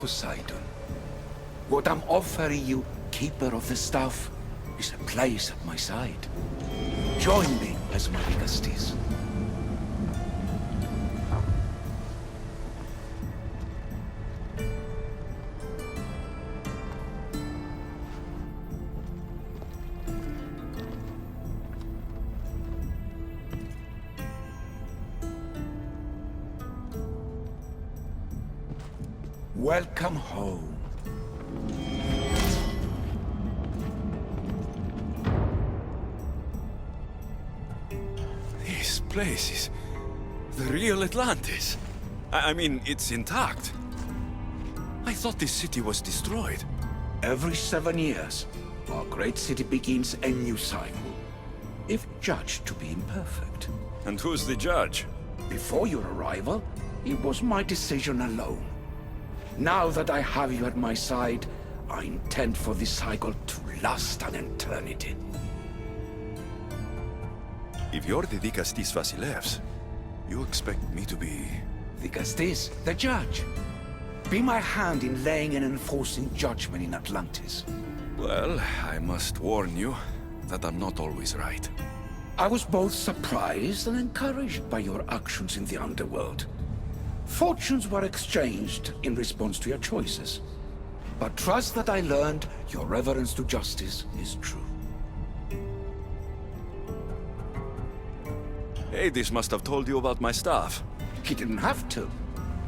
Poseidon. What I'm offering you, Keeper of the Staff, is a place at my side. Join me as my Legastes. Welcome home. This place is the real Atlantis. I mean, it's intact. I thought this city was destroyed. Every 7 years, our great city begins a new cycle, if judged to be imperfect. And who's the judge? Before your arrival, it was my decision alone. Now that I have you at my side, I intend for this cycle to last an eternity. If you're the Legastes Vasilevs, you expect me to be... Legastes, the judge. Be my hand in laying and enforcing judgment in Atlantis. Well, I must warn you that I'm not always right. I was both surprised and encouraged by your actions in the underworld. Fortunes were exchanged in response to your choices. But trust that I learned your reverence to justice is true. Hades must have told you about my staff. He didn't have to.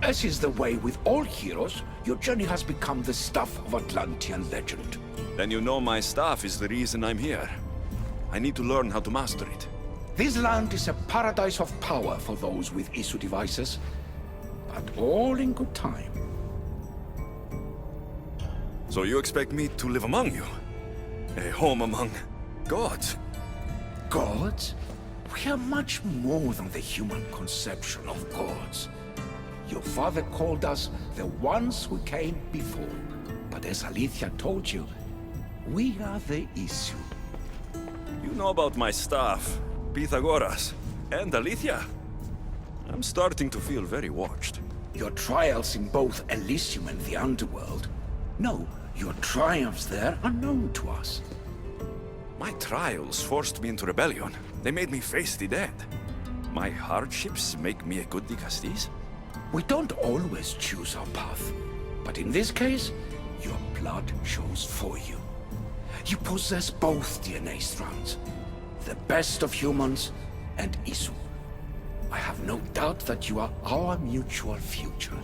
As is the way with all heroes, your journey has become the stuff of Atlantean legend. Then you know my staff is the reason I'm here. I need to learn how to master it. This land is a paradise of power for those with issue devices, but all in good time. So you expect me to live among you? A home among gods? Gods? We are much more than the human conception of gods. Your father called us the ones who came before. But as Alethea told you, we are the issue. You know about my staff, Pythagoras, and Alethea. I'm starting to feel very watched. Your trials in both Elysium and the underworld. No, your triumphs there are known to us. My trials forced me into rebellion. They made me face the dead. My hardships make me a good Legastes. We don't always choose our path, but in this case, your blood shows for you. You possess both DNA strands, the best of humans and Isu. I have no doubt that you are our mutual future.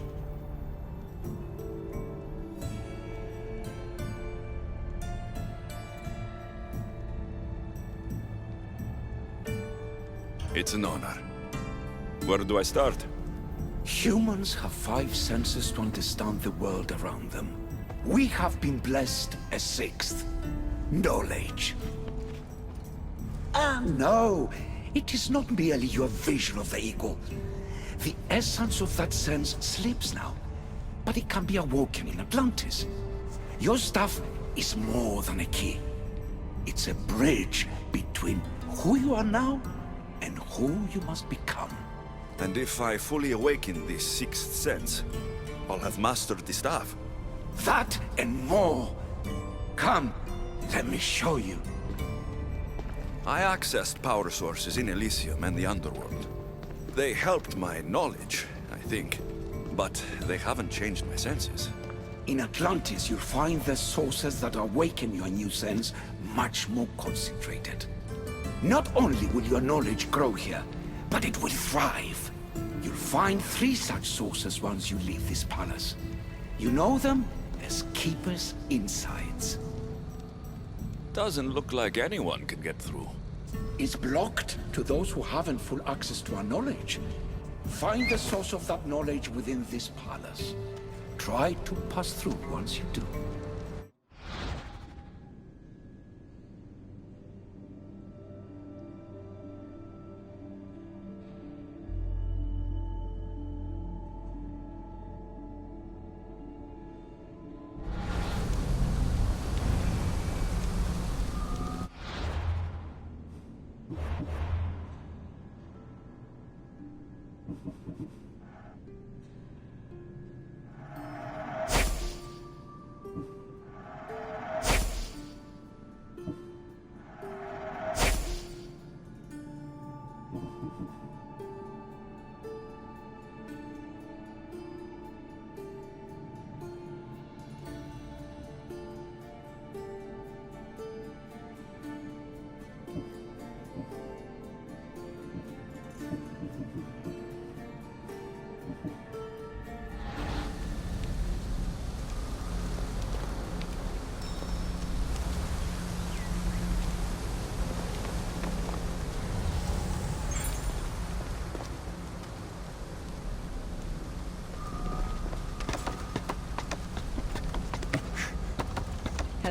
It's an honor. Where do I start? Humans have 5 senses to understand the world around them. We have been blessed a 6th. Knowledge. No. It is not merely your vision of the ego. The essence of that sense slips now, but it can be awoken in Atlantis. Your stuff is more than a key. It's a bridge between who you are now and who you must become. And if I fully awaken this 6th sense, I'll have mastered the staff. That and more. Come, let me show you. I accessed power sources in Elysium and the underworld. They helped my knowledge, I think, but they haven't changed my senses. In Atlantis, you'll find the sources that awaken your new sense much more concentrated. Not only will your knowledge grow here, but it will thrive. You'll find 3 such sources once you leave this palace. You know them as Keeper's Insides. Doesn't look like anyone can get through. It's blocked to those who haven't full access to our knowledge. Find the source of that knowledge within this palace. Try to pass through once you do.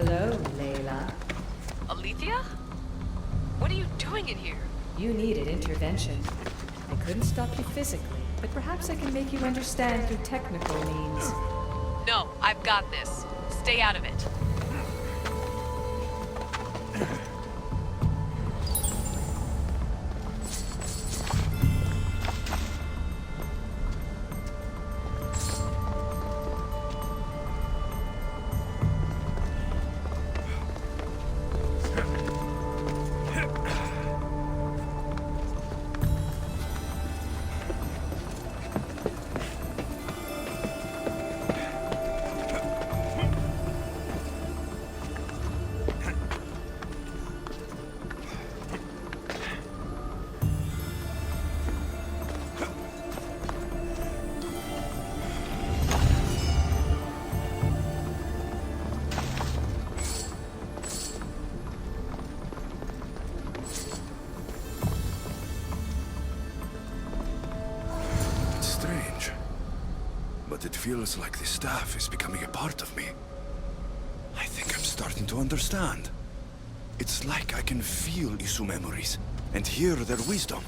Hello, Layla. Alethea? What are you doing in here? You needed intervention. I couldn't stop you physically, but perhaps I can make you understand through technical means. No, I've got this. Stay out of it. Strange. But it feels like the staff is becoming a part of me. I think I'm starting to understand. It's like I can feel Isu memories and hear their wisdom.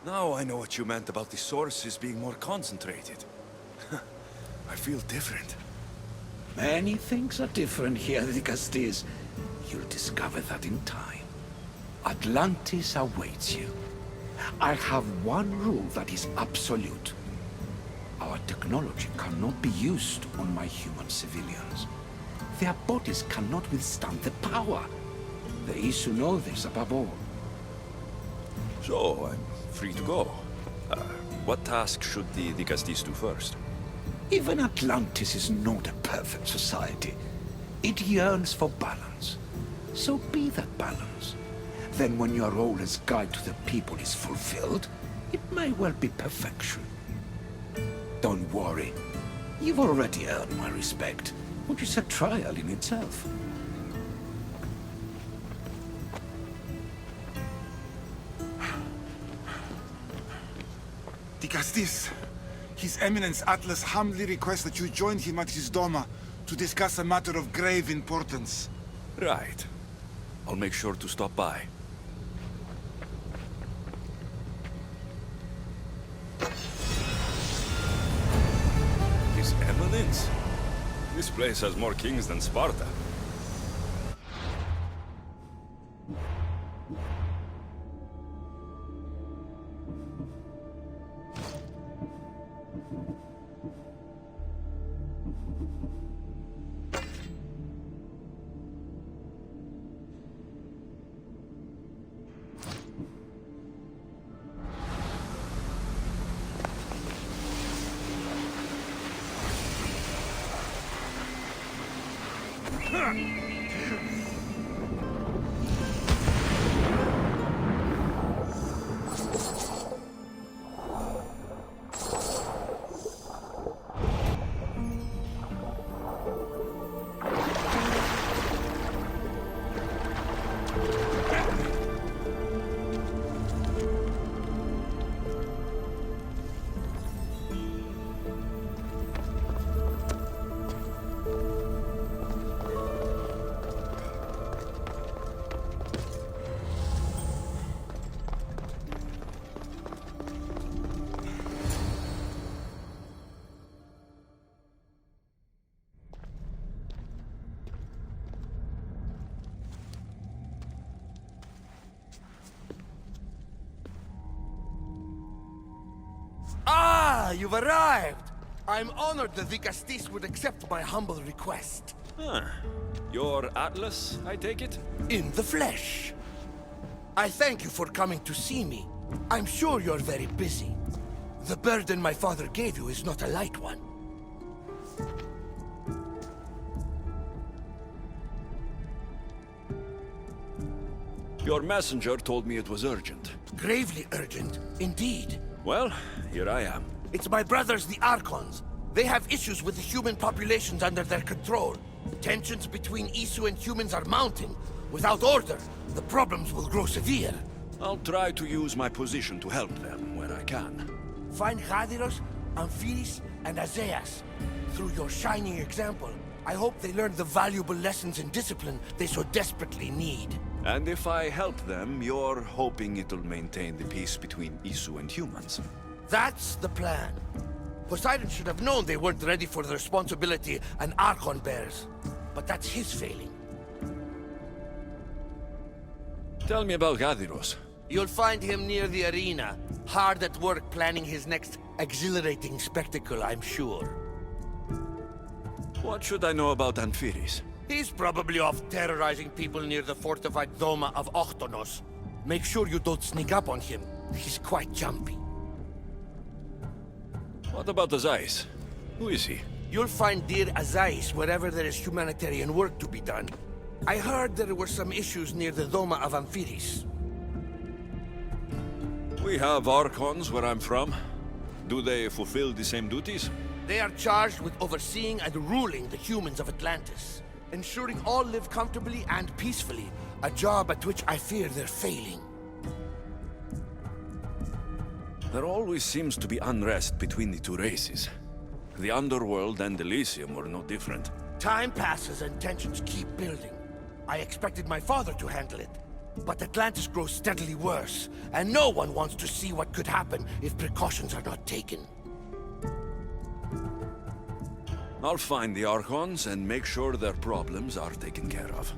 Now I know what you meant about the sources being more concentrated. I feel different. Many things are different here, Dicastis. You'll discover that in time. Atlantis awaits you. I have one rule that is absolute. Our technology cannot be used on my human civilians. Their bodies cannot withstand the power. The Isu know this above all. So, I'm free to go. What task should the Dicastis do first? Even Atlantis is not a perfect society. It yearns for balance. So be that balance. Then when your role as guide to the people is fulfilled, it may well be perfection. Don't worry. You've already earned my respect, which is a trial in itself. Dicastis, His Eminence Atlas humbly requests that you join him at his Doma to discuss a matter of grave importance. Right. I'll make sure to stop by. His Eminence? This place has more kings than Sparta. Ah, you've arrived! I'm honored the Vicastis would accept my humble request. Huh. You're Atlas, I take it? In the flesh. I thank you for coming to see me. I'm sure you're very busy. The burden my father gave you is not a light one. Your messenger told me it was urgent. Gravely urgent, indeed. Well, here I am. It's my brothers, the Archons. They have issues with the human populations under their control. Tensions between Isu and humans are mounting. Without order, the problems will grow severe. I'll try to use my position to help them where I can. Find Hadiros, Amphiris, and Azeas. Through your shining example, I hope they learn the valuable lessons in discipline they so desperately need. And if I help them, you're hoping it'll maintain the peace between Isu and humans. That's the plan. Poseidon should have known they weren't ready for the responsibility an Archon bears. But that's his failing. Tell me about Gadiros. You'll find him near the arena, hard at work planning his next exhilarating spectacle, I'm sure. What should I know about Amphiris? He's probably off terrorizing people near the fortified Doma of Ochtonos. Make sure you don't sneak up on him. He's quite jumpy. What about Azais? Who is he? You'll find dear Azais wherever there is humanitarian work to be done. I heard there were some issues near the Doma of Amphiris. We have Archons where I'm from. Do they fulfill the same duties? They are charged with overseeing and ruling the humans of Atlantis, ensuring all live comfortably and peacefully, a job at which I fear they're failing. There always seems to be unrest between the two races. The Underworld and Elysium were no different. Time passes and tensions keep building. I expected my father to handle it, but Atlantis grows steadily worse, and no one wants to see what could happen if precautions are not taken. I'll find the Archons and make sure their problems are taken care of.